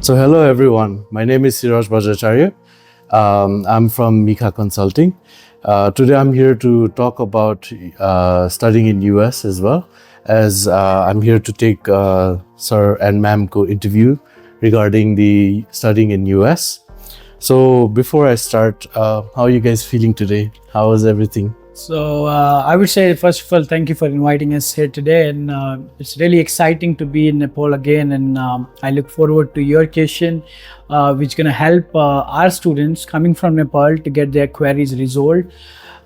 So hello everyone, my name is Sagar Girdhar. I'm from Mika Consulting. Today I'm here to talk about studying in US as well, as I'm here to take Sir and Ma'am interview regarding the studying in US. So before I start, how are you guys feeling today? How is everything? So I would say, first of all, thank you for inviting us here today, and it's really exciting to be in Nepal again. And I look forward to your question, which is going to help our students coming from Nepal to get their queries resolved.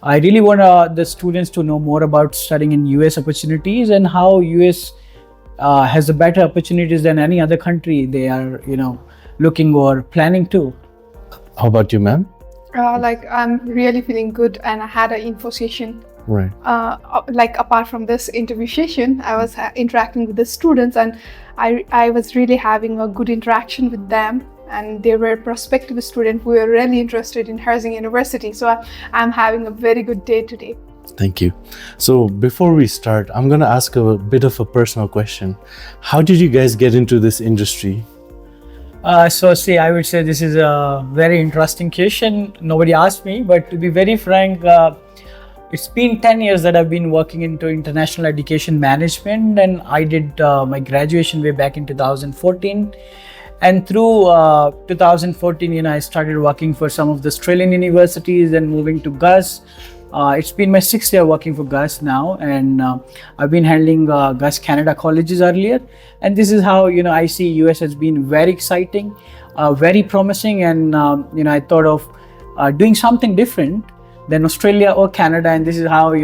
I really want the students to know more about studying in US opportunities and how US has the better opportunities than any other country they are, looking or planning to. How about you, ma'am? I'm really feeling good, and I had an info session. Right. Apart from this interview session, I was interacting with the students, and I was really having a good interaction with them. And they were prospective students who were really interested in Herzing University. So I'm having a very good day today. Thank you. So before we start, I'm going to ask a bit of a personal question. How did you guys get into this industry? I would say this is a very interesting question. Nobody asked me, but to be very frank, it's been 10 years that I've been working into international education management, and I did my graduation way back in 2014. And through 2014, I started working for some of the Australian universities and moving to GUS. It's been my 6th year working for GUS now, and I've been handling GUS Canada colleges earlier. And this is how I see US has been very exciting, very promising, and I thought of doing something different than Australia or Canada. And this is how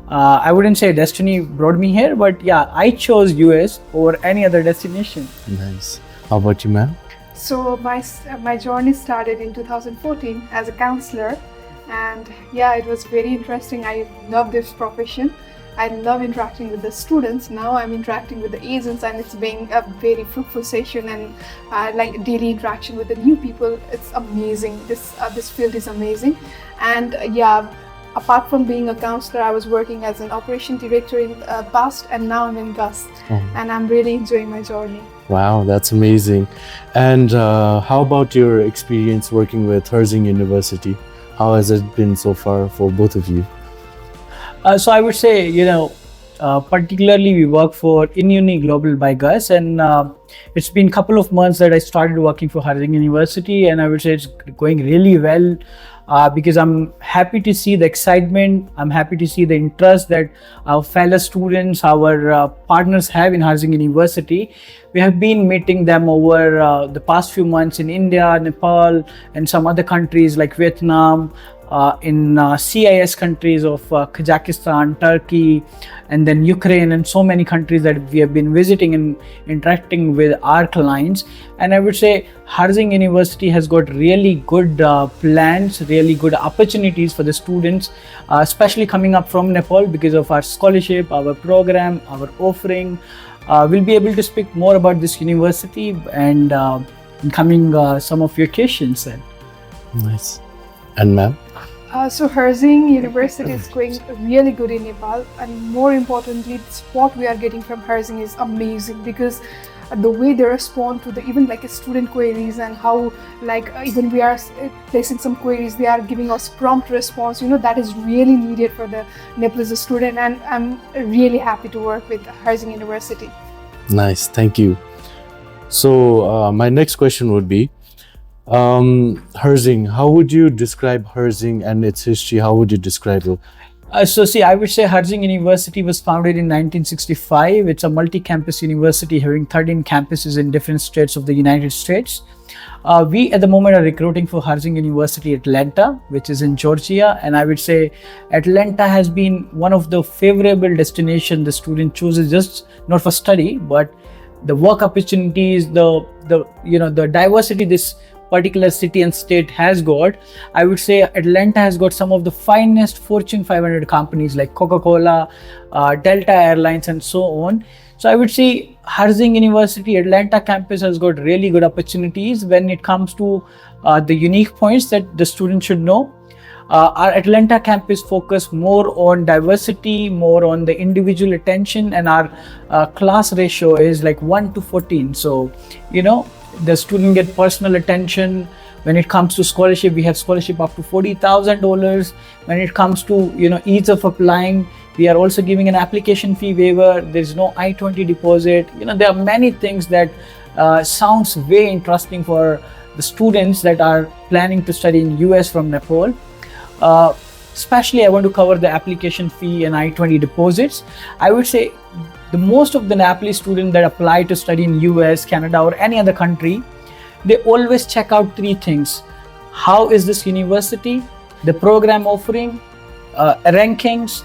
I wouldn't say destiny brought me here, but yeah, I chose US over any other destination. Nice. How about you, ma'am? So my journey started in 2014 as a counselor. And yeah, it was very interesting. I love this profession. I love interacting with the students. Now I'm interacting with the agents, and it's been a very fruitful session, and like daily interaction with the new people. It's amazing. This field is amazing. And yeah, apart from being a counselor, I was working as an operation director in past, and now I'm in GUS. And I'm really enjoying my journey. Wow, that's amazing. And how about your experience working with Herzing University? How has it been so far for both of you? So I would say, particularly we work for InUni Global by GUS, and it's been a couple of months that I started working for Herzing University, and I would say it's going really well because I'm happy to see the excitement. I'm happy to see the interest that our fellow students, our partners have in Herzing University. We have been meeting them over the past few months in India, Nepal, and some other countries like Vietnam, in CIS countries of Kazakhstan, Turkey, and then Ukraine, and so many countries that we have been visiting and interacting with our clients. And I would say Herzing University has got really good plans, really good opportunities for the students, especially coming up from Nepal because of our scholarship, our program, our offering. We'll be able to speak more about this university and in coming some of your questions then. Nice. And ma'am? So Herzing University is going really good in Nepal, and more importantly, the support we are getting from Herzing is amazing, because the way they respond to even student queries, and how even we are placing some queries, they are giving us prompt response. That is really needed for the Nepalese student, and I'm really happy to work with Herzing University. Nice, thank you. So my next question would be, Herzing, how would you describe Herzing and its history? How would you describe it? I would say Herzing University was founded in 1965. It's a multi-campus university having 13 campuses in different states of the United States. We at the moment are recruiting for Herzing University Atlanta, which is in Georgia, and I would say Atlanta has been one of the favorable destinations the student chooses, just not for study, but the work opportunities, the diversity this particular city and state has got. I would say Atlanta has got some of the finest Fortune 500 companies like Coca-Cola, Delta Airlines, and so on. So I would say Herzing University Atlanta campus has got really good opportunities when it comes to the unique points that the student should know. Our Atlanta campus focus more on diversity, more on the individual attention, and our class ratio is like 1 to 14. So, the student get personal attention. When it comes to scholarship, we have scholarship up to $40,000. When it comes to ease of applying, we are also giving an application fee waiver. There is no I-20 deposit. There are many things that sounds very interesting for the students that are planning to study in US from Nepal. Especially, I want to cover the application fee and I-20 deposits. I would say the most of the Nepalese students that apply to study in US, Canada, or any other country, they always check out three things: how is this university, the program offering, rankings,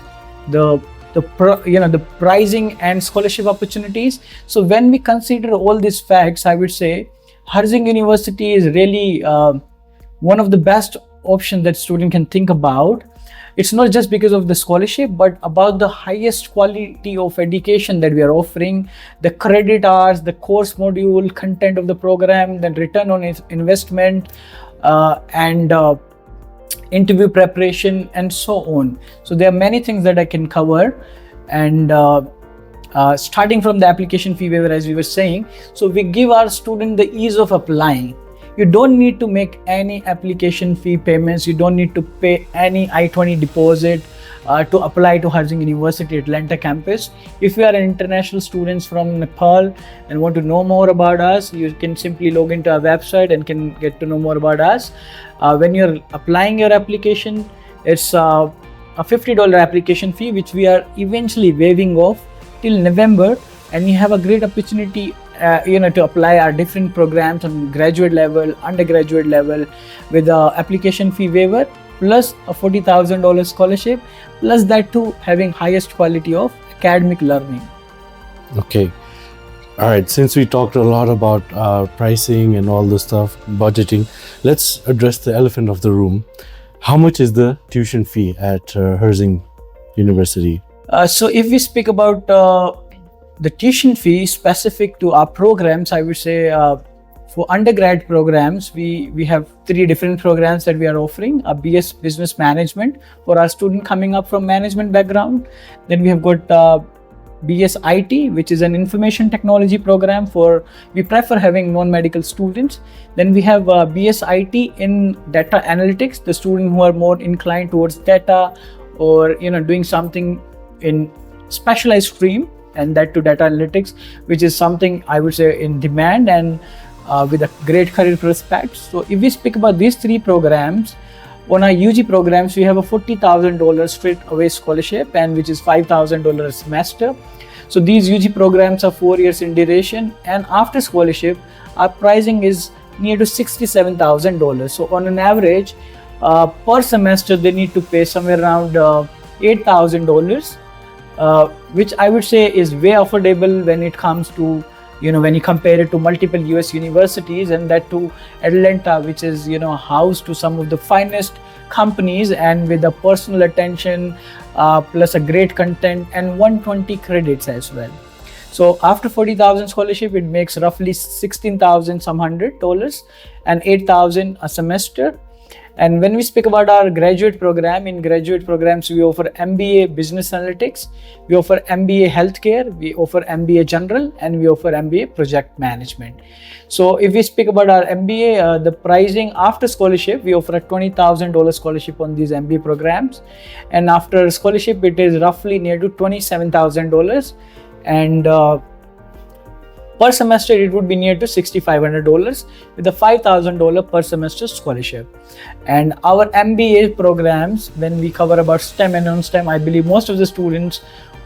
the pricing and scholarship opportunities. So when we consider all these facts, I would say Herzing University is really one of the best options that student can think about. It's not just because of the scholarship, but about the highest quality of education that we are offering, the credit hours, the course module, content of the program, then return on investment, and interview preparation, and so on. So there are many things that I can cover, and starting from the application fee waiver, as we were saying, so we give our student the ease of applying. You don't need to make any application fee payments. You don't need to pay any I-20 deposit to apply to Herzing University Atlanta campus. If you are an international students from Nepal and want to know more about us, you can simply log into our website and can get to know more about us. When you're applying your application, it's a $50 application fee, which we are eventually waiving off till November, and you have a great opportunity to apply our different programs on graduate level, undergraduate level, with a application fee waiver plus a $40,000 scholarship, plus that too having highest quality of academic learning. Okay. All right. Since we talked a lot about pricing and all the stuff, budgeting, let's address the elephant of the room. How much is the tuition fee at Herzing University? So if we speak about the tuition fee specific to our programs, I would say for undergrad programs, we have three different programs that we are offering. A BS Business Management for our student coming up from management background. Then we have got BS IT, which is an information technology program we prefer having non-medical students. Then we have BS IT in data analytics, the students who are more inclined towards data or doing something in specialized stream, and that to data analytics, which is something I would say in demand and with a great career prospects. So if we speak about these three programs, on our UG programs, we have a $40,000 straight away scholarship, and which is $5,000 a semester. So these UG programs are 4 years in duration, and after scholarship, our pricing is near to $67,000. So on an average, per semester, they need to pay somewhere around $8,000. Which I would say is way affordable when it comes to, when you compare it to multiple US universities, and that to Atlanta, which is, house to some of the finest companies, and with a personal attention, plus a great content and 120 credits as well. So after 40,000 scholarship, it makes roughly $16,000 some $100 and $8,000 a semester. And when we speak about our graduate program, in graduate programs, we offer MBA Business Analytics, we offer MBA Healthcare, we offer MBA General, and we offer MBA Project Management. So if we speak about our MBA, the pricing after scholarship, we offer a $20,000 scholarship on these MBA programs. And after scholarship, it is roughly near to $27,000. And per semester, it would be near to $6,500 with a $5,000 per semester scholarship. And our MBA programs, when we cover about STEM and non-STEM, I believe most of the students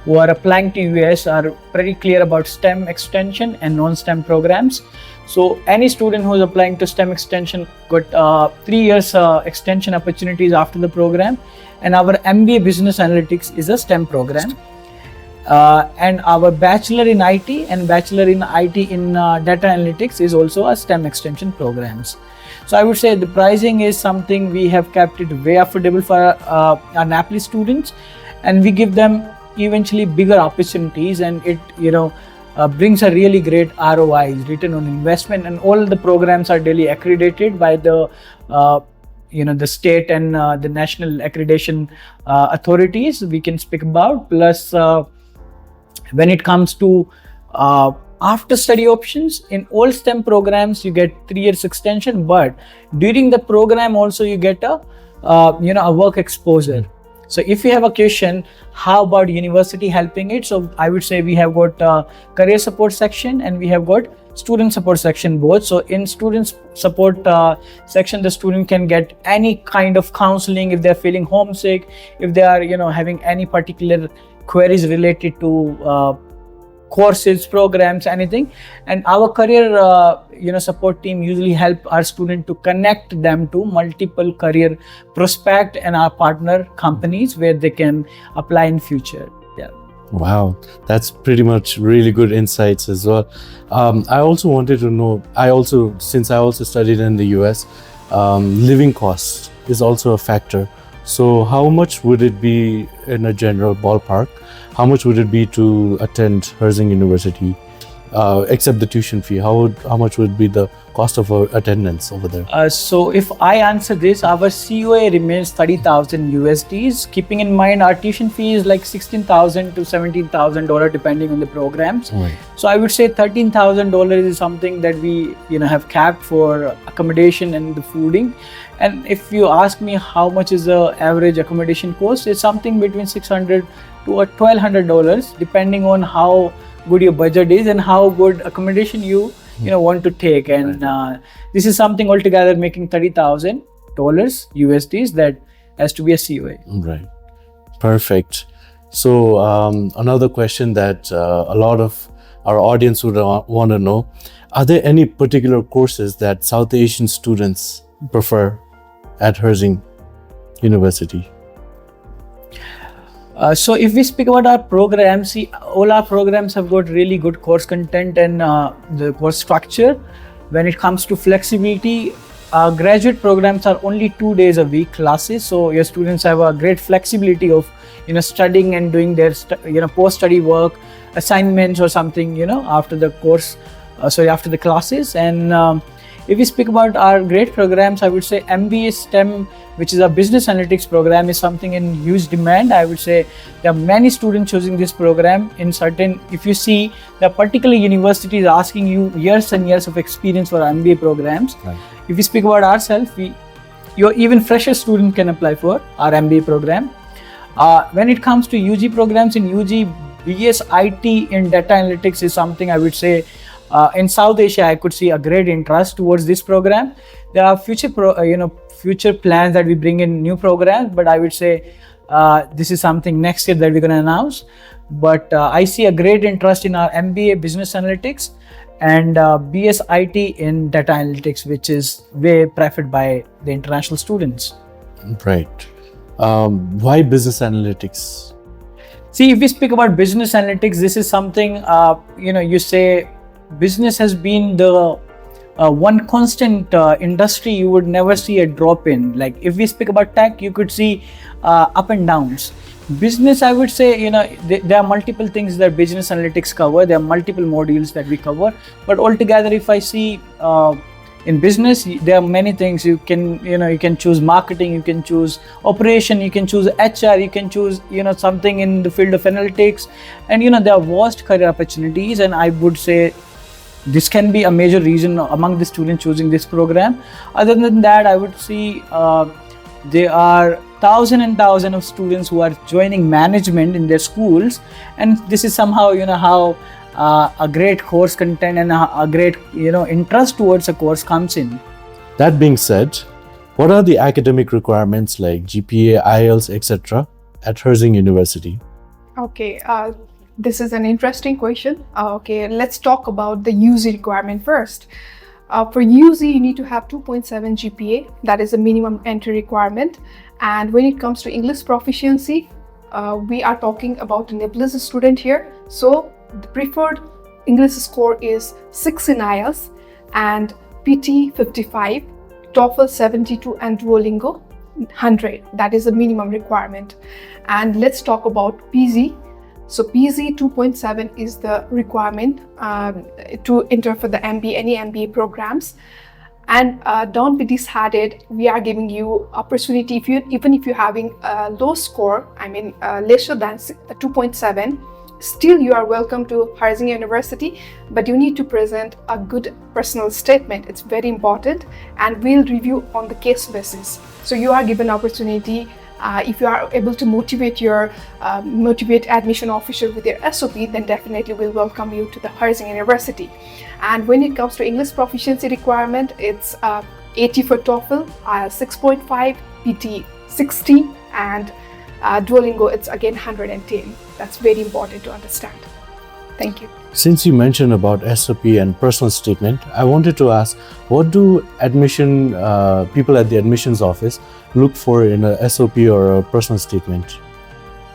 who are applying to US are pretty clear about STEM extension and non-STEM programs. So any student who is applying to STEM extension got 3 years extension opportunities after the program. And our MBA Business Analytics is a STEM program. And our Bachelor in IT and Bachelor in IT in Data Analytics is also a STEM extension programs. So I would say the pricing is something we have kept it way affordable for our Nepalese students, and we give them eventually bigger opportunities, and it brings a really great ROI, return on investment, and all the programs are daily accredited by the the state and the national accreditation authorities we can speak about. Plus when it comes to after study options. In all STEM programs, you get 3 years extension, but during the program also you get a work exposure. So if you have a question, how about university helping it? So I would say we have got career support section and we have got student support section both. So in student support section, the student can get any kind of counseling if they're feeling homesick, if they are having any particular queries related to courses, programs, anything. And our career support team usually help our student to connect them to multiple career prospect and our partner companies where they can apply in future. Yeah. Wow, that's pretty much really good insights as well. I also wanted to know, since I also studied in the US, living costs is also a factor. So how much would it be in a general ballpark? How much would it be to attend Herzing University, except the tuition fee? How much would be the cost of attendance over there? So if I answer this, our COA remains 30,000 USDs. Keeping in mind our tuition fee is like $16,000 to $17,000 depending on the programs. Right. So I would say $13,000 is something that we have capped for accommodation and the fooding. And if you ask me how much is the average accommodation cost, it's something between $600 to $1,200 depending on how good your budget is and how good accommodation you want to take. And this is something altogether making $30,000 USDs that has to be a COA. Right. Perfect. So another question that a lot of our audience would want to know, are there any particular courses that South Asian students prefer at Herzing University? So if we speak about our programs, see, all our programs have got really good course content and the course structure. When it comes to flexibility, graduate programs are only 2 days a week classes. So your students have a great flexibility of studying and doing their post-study work, assignments or something after the course, after the classes. And if we speak about our great programs, I would say MBA STEM, which is a business analytics program, is something in huge demand. I would say there are many students choosing this program. If you see, the particular university is asking you years and years of experience for MBA programs. Right. If we speak about ourselves, your even fresher student can apply for our MBA program. When it comes to UG programs, in UG, BSIT in data analytics is something I would say in South Asia, I could see a great interest towards this program. There are future plans that we bring in new programs, but I would say this is something next year that we're going to announce. But I see a great interest in our MBA Business Analytics and BSIT in Data Analytics, which is way preferred by the international students. Right. Why Business Analytics? See, if we speak about Business Analytics, this is something, you say, business has been the one constant industry you would never see a drop in. Like if we speak about tech, you could see up and downs. Business, I would say, there are multiple things that business analytics cover. There are multiple modules that we cover. But altogether, if I see in business, there are many things. You can choose marketing, you can choose operation, you can choose HR, you can choose something in the field of analytics, and there are vast career opportunities. And I would say this can be a major reason among the students choosing this program. Other than that, I would see there are thousands and thousands of students who are joining management in their schools, and this is somehow how a great course content and a great interest towards a course comes in. That being said, what are the academic requirements like GPA, IELTS, etc. at Herzing University? Okay, this is an interesting question. Okay, let's talk about the UZ requirement first. For UZ, you need to have 2.7 GPA. That is a minimum entry requirement. And when it comes to English proficiency, we are talking about a Nepalese student here. So the preferred English score is 6 in IELTS and PT 55, TOEFL 72 and Duolingo 100. That is a minimum requirement. And let's talk about PG. So PG 2.7 is the requirement to enter for the any MBA programs. And don't be disheartened. We are giving you opportunity even if you're having a low score, lesser than 2.7, still you are welcome to Herzing University, but you need to present a good personal statement. It's very important, and we'll review on the case basis. So you are given opportunity. If you are able to motivate admission officer with your SOP, then definitely we'll welcome you to the Herzing University. And when it comes to English proficiency requirement, it's 80 for TOEFL, 6.5, PT 60, and Duolingo, it's again 110. That's very important to understand. Thank you. Since you mentioned about SOP and personal statement, I wanted to ask, what do people at the admissions office look for in a SOP or a personal statement?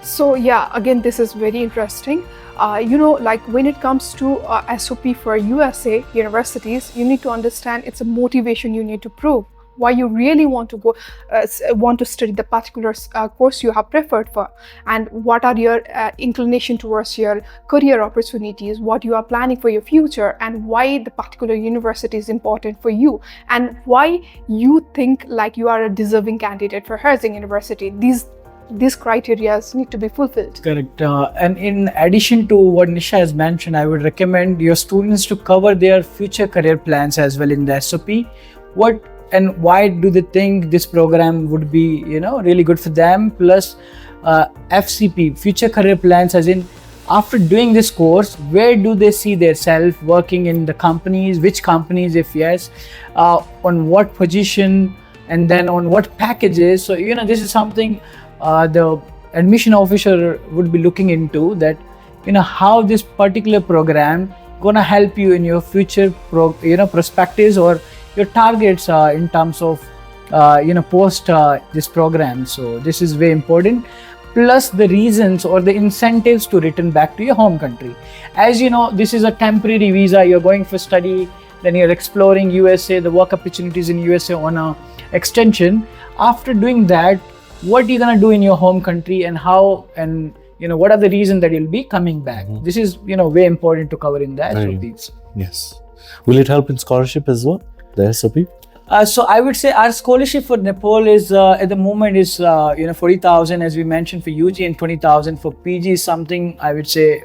So yeah, again, this is very interesting. Like when it comes to SOP for USA universities, you need to understand it's a motivation you need to prove. Why you really want to study the particular course you have preferred for, and what are your inclination towards your career opportunities, what you are planning for your future, and why the particular university is important for you, and why you think like you are a deserving candidate for Herzing University. These criteria need to be fulfilled. Correct. And in addition to what Nisha has mentioned, I would recommend your students to cover their future career plans as well in the SOP. What and why do they think this program would be, really good for them? Plus, FCP, future career plans, as in after doing this course, where do they see themselves working in the companies? Which companies, if yes, on what position, and then on what packages? So this is something the admission officer would be looking into, that how this particular program gonna help you in your future perspectives or your targets in terms of post this program. So this is very important. Plus the reasons or the incentives to return back to your home country. As you know, this is a temporary visa. You're going for study, then you're exploring USA, the work opportunities in USA on a extension. After doing that, what you're gonna do in your home country, and how, and what are the reasons that you'll be coming back. This is very important to cover in the SOPs. Yes. Will it help in scholarship as well, the SOP? So I would say our scholarship for Nepal is at the moment is 40,000 as we mentioned for UG, and 20,000 for PG is something I would say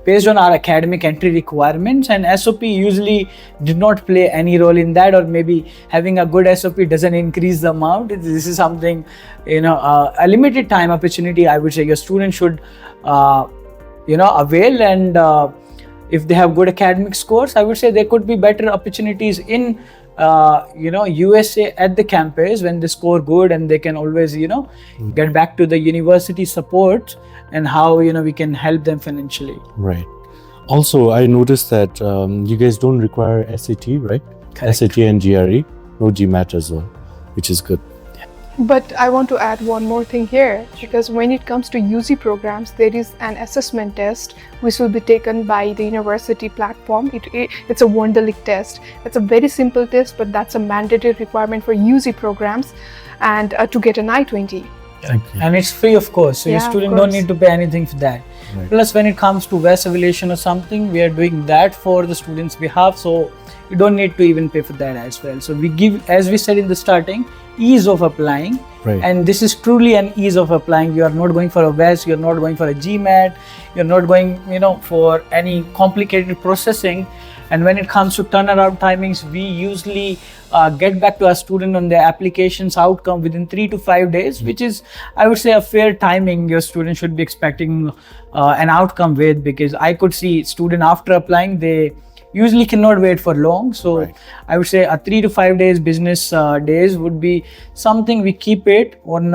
based on our academic entry requirements, and SOP usually did not play any role in that, or maybe having a good SOP doesn't increase the amount. This is something a limited time opportunity I would say your students should avail, and if they have good academic scores, I would say there could be better opportunities in USA at the campus when they score good, and they can always get back to the university support and how we can help them financially. Right. Also, I noticed that you guys don't require SAT, right? Correct. SAT and GRE, no GMAT as well, which is good. But I want to add one more thing here, because when it comes to UC programs, there is an assessment test which will be taken by the university platform. It's a Wonderlic test. It's a very simple test, but that's a mandatory requirement for UC programs, and to get an I-20. Okay. And it's free, of course, so your Yeah, student of don't course. need to pay anything for that. Right. Plus, when it comes to VAS evaluation or something, we are doing that for the students' behalf, so you don't need to even pay for that as well. So we give, as we said in the starting, ease of applying. Right. And this is truly an ease of applying. You are not going for a VAS, you're not going for a GMAT, you're not going for any complicated processing. And when it comes to turnaround timings, we usually get back to our student on their application's outcome within 3 to 5 days, which is, I would say, a fair timing your student should be expecting an outcome with, because I could see student after applying, they usually cannot wait for long. So Right. I would say a 3 to 5 days business days would be something we keep it on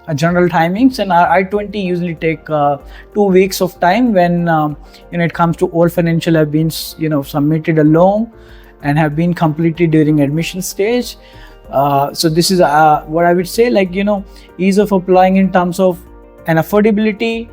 a general timings, and our I-20 usually take 2 weeks of time when it comes to all financial have been submitted along and have been completed during admission stage. So this is what I would say, ease of applying in terms of an affordability,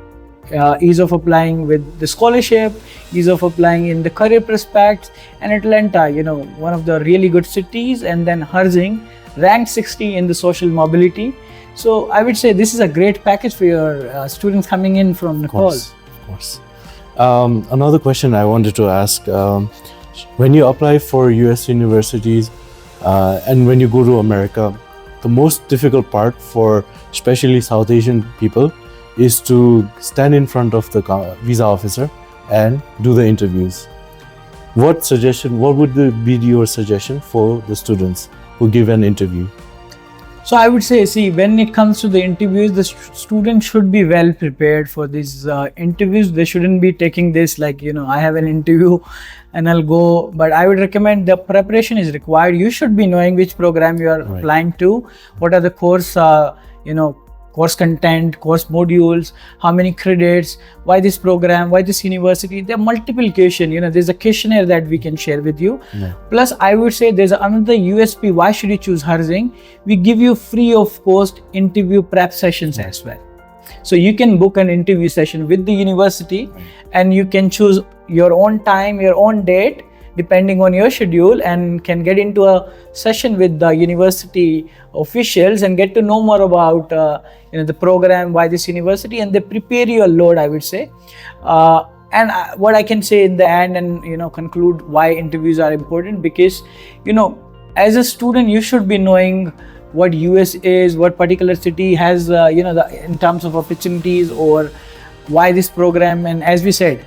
ease of applying with the scholarship, ease of applying in the career prospects, and Atlanta, one of the really good cities, and then Herzing, ranked 60 in the social mobility. So I would say this is a great package for your students coming in from Nepal. Of course. Another question I wanted to ask, when you apply for US universities and when you go to America, the most difficult part for especially South Asian people is to stand in front of the visa officer and do the interviews. What would be your suggestion for the students who give an interview? So I would say, see, when it comes to the interviews, the student should be well prepared for these interviews. They shouldn't be taking this like, I have an interview and I'll go. But I would recommend the preparation is required. You should be knowing which program you are applying to, what are the course, course content, course modules, how many credits, why this program, why this university. There are multiple questions. There's a questionnaire that we can share with you. Plus, I would say there's another USP. Why should you choose Herzing? We give you free of cost interview prep sessions as well. So you can book an interview session with the university and you can choose your own time, your own date, depending on your schedule, and can get into a session with the university officials and get to know more about the program, why this university, and they prepare you a lot, I would say. And what I can say in the end and conclude why interviews are important, because as a student you should be knowing what US is, what particular city has in terms of opportunities, or why this program. And as we said,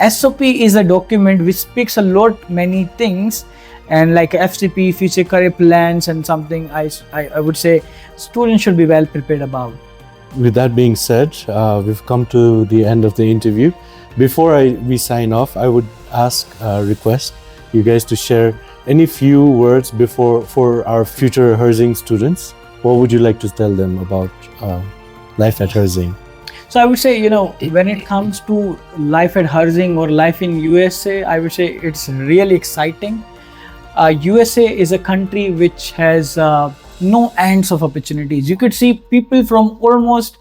SOP is a document which speaks a lot many things, and like FCP, future career plans, and something I would say students should be well prepared about. With that being said, we've come to the end of the interview. Before we sign off, I would request you guys to share any few words for our future Herzing students. What would you like to tell them about life at Herzing? So I would say, when it comes to life at Herzing or life in USA, I would say it's really exciting. USA is a country which has no ends of opportunities. You could see people from almost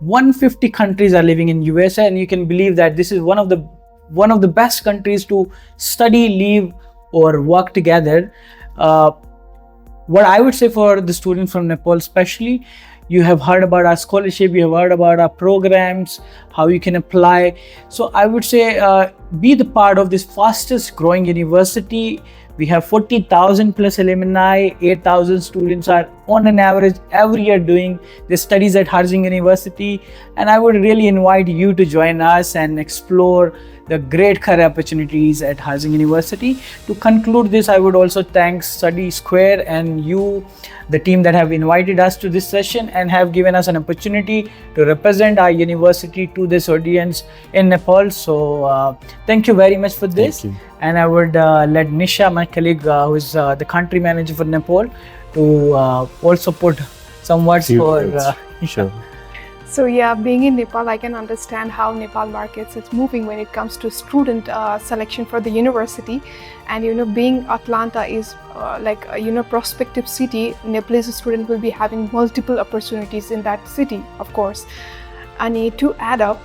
150 countries are living in USA, and you can believe that this is one of the best countries to study, live, or work together. What I would say for the students from Nepal especially, you have heard about our scholarship, you have heard about our programs, how you can apply. So I would say be the part of this fastest growing university. We have 40,000 plus alumni, 8,000 students are on an average every year doing their studies at Herzing University. And I would really invite you to join us and explore the great career opportunities at Herzing University. To conclude this, I would also thank Study Square and you, the team that have invited us to this session and have given us an opportunity to represent our university to this audience in Nepal. So thank you very much for this. And I would let Nisha, my colleague, who is the country manager for Nepal, to also put some words for... Sure. So yeah, being in Nepal, I can understand how Nepal markets is moving when it comes to student selection for the university. And being Atlanta is prospective city, Nepalese student will be having multiple opportunities in that city, of course. And to add up,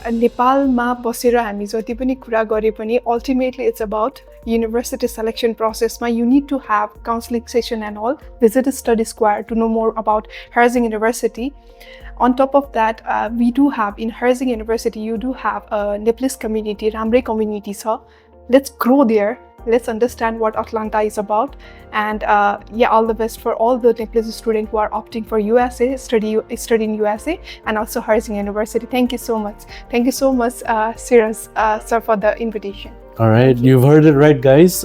नेपालमा बसेर हामी जति पनि कुरा गरे पनि ultimately it's about university selection process. You need to have counseling session and all. Visit Study Square to know more about Herzing University. On top of that, we do have in Herzing University, you do have a Nepalese community, Ramre community. So let's grow there. Let's understand what Atlanta is about. And all the best for all the Nepalese students who are opting for USA, study in USA, and also Herzing University. Thank you so much. Thank you so much, Siraj, sir, for the invitation. All right, you've heard it right, guys.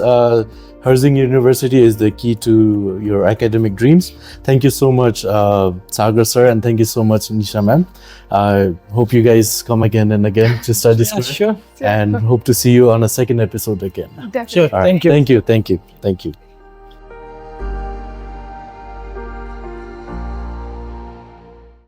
Herzing University is the key to your academic dreams. Thank you so much, Sagar sir, and thank you so much, Nisha ma'am. I hope you guys come again and again to study school. Sure. And hope to see you on a second episode again. Definitely. Sure. All right. Thank you. Thank you.